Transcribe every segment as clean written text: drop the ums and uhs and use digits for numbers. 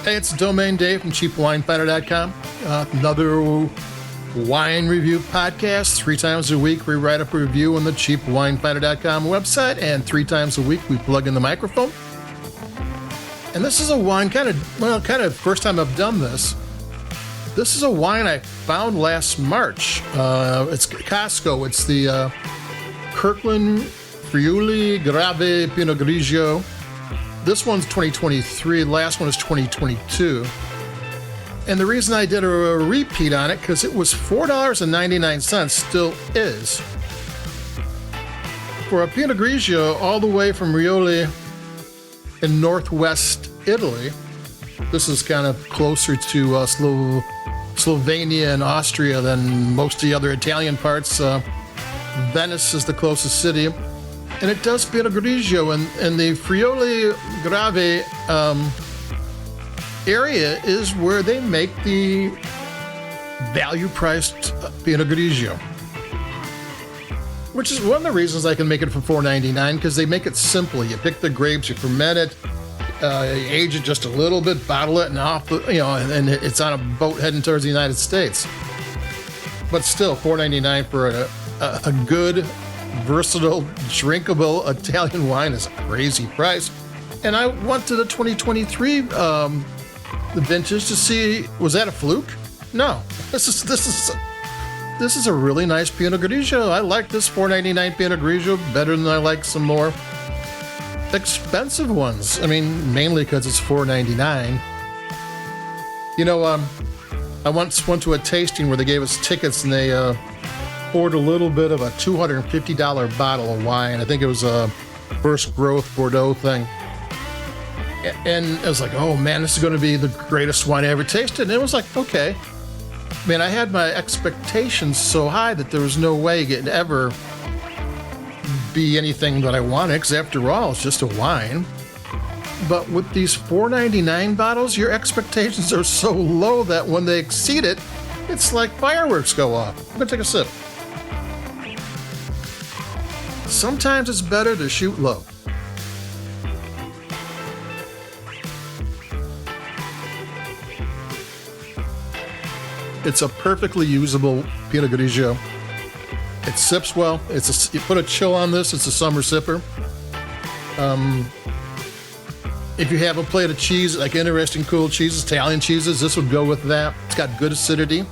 Hey, it's Domain Dave from CheapWineFinder.com. Another wine review podcast. 3 times a week we write up a review on the CheapWineFinder.com website, and 3 times a week we plug in the microphone. And this is a wine, kind of first time I've done this. This is a wine I found last March. It's Costco. It's the Kirkland Friuli Grave Pinot Grigio. This one's 2023. The last one is 2022. And the reason I did a repeat on it, because it was $4.99, still is. For a Pinot Grigio all the way from Friuli in northwest Italy, this is kind of closer to Slovenia and Austria than most of the other Italian parts. Venice is the closest city. And it does Pinot Grigio, and the Friuli Grave area is where they make the value-priced Pinot Grigio, which is one of the reasons I can make it for $4.99, because they make it simple. You pick the grapes, you ferment it, you age it just a little bit, bottle it, and and it's on a boat heading towards the United States. But still, $4.99 for a good, versatile, drinkable Italian wine is a crazy price. And I went to the 2023 the vintage to see, was that a fluke? No, this is a really nice Pinot Grigio. I like this $4.99 Pinot Grigio better than I like some more expensive ones. I mean, mainly because it's $4.99. You know, I once went to a tasting where they gave us tickets, and they poured a little bit of a $250 bottle of wine. I think it was a first growth Bordeaux thing. And I was like, oh man, this is going to be the greatest wine I ever tasted. And it was like, okay. Man, I had my expectations so high that there was no way it could ever be anything that I wanted, because after all, it's just a wine. But with these $4.99 bottles, your expectations are so low that when they exceed it, it's like fireworks go off. I'm going to take a sip. Sometimes it's better to shoot low. It's a perfectly usable Pinot Grigio. It sips well. You put a chill on this, it's a summer sipper. If you have a plate of cheese, like interesting, cool cheeses, Italian cheeses, this would go with that. It's got good acidity,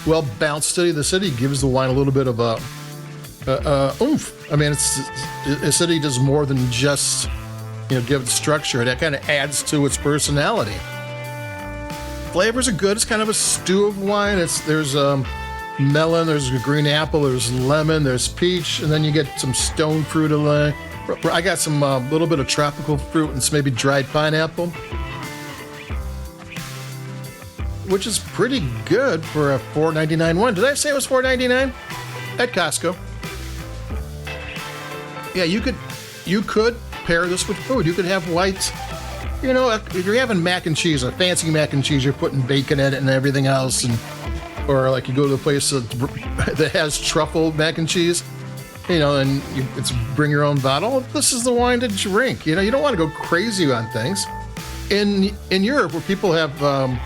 well-balanced acidity. The acidity gives the wine a little bit of a oomph. I mean, acidity does more than just, give it structure. It kind of adds to its personality. Flavors are good. It's kind of a stew of wine. There's melon, there's a green apple, there's lemon, there's peach, and then you get some stone fruit. I got some little bit of tropical fruit and some maybe dried pineapple, which is pretty good for a $4.99 wine. Did I say it was $4.99 at Costco? Yeah, you could pair this with food. You could have whites. If you're having mac and cheese, a fancy mac and cheese, you're putting bacon in it and everything else, or like you go to a place that has truffle mac and cheese, and it's bring your own bottle. This is the wine to drink. You don't want to go crazy on things. In Europe, where people have a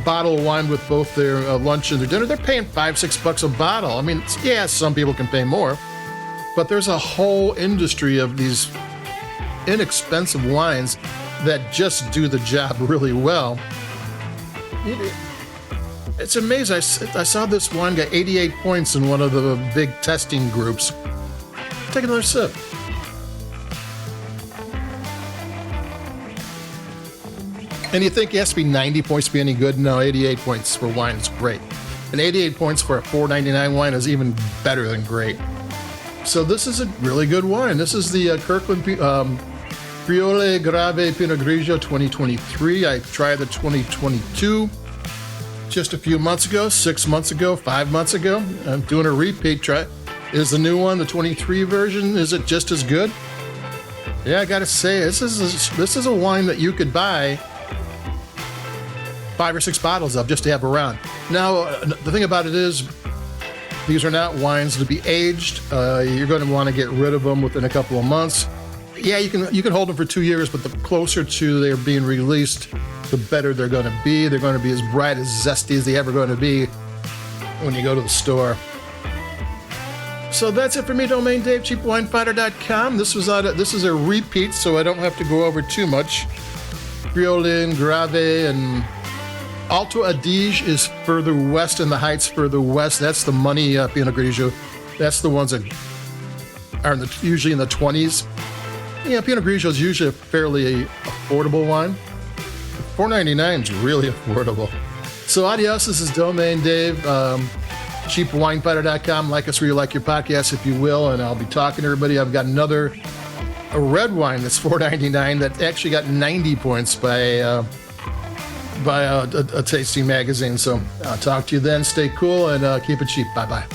bottle of wine with both their lunch and their dinner, they're paying $5-6 a bottle. I mean, yeah, some people can pay more, but there's a whole industry of these inexpensive wines that just do the job really well. It's amazing. I saw this wine got 88 points in one of the big testing groups. Take another sip. And you think it has to be 90 points to be any good? No, 88 points for wine is great. And 88 points for a $4.99 wine is even better than great. So this is a really good wine. This is the Kirkland Friuli Grave Pinot Grigio 2023. I tried the 2022 just a few months ago, 6 months ago, 5 months ago. I'm doing a repeat try. Is the new one, the 23 version, is it just as good? Yeah, I gotta say, this is a wine that you could buy 5 or 6 bottles of just to have around. Now, the thing about it is, these are not wines to be aged. You're going to want to get rid of them within a couple of months. Yeah, you can hold them for 2 years, but the closer to they're being released, the better they're going to be. They're going to be as bright, as zesty as they ever going to be when you go to the store. So that's it for me, Domain Dave, cheapwinefinder.com. This is a repeat, so I don't have to go over too much. Friuli Grave and Alto Adige is further west, in the Heights further west. That's the money Pinot Grigio. That's the ones that are usually in the 20s. Yeah, Pinot Grigio is usually a fairly affordable wine. $4.99 is really affordable. So adios, this is Domain Dave, cheapwinefinder.com. Like us where you like your podcast, if you will, and I'll be talking to everybody. I've got a red wine that's $4.99 that actually got 90 points by a tasting magazine. So I'll talk to you then. Stay cool and keep it cheap. Bye-bye.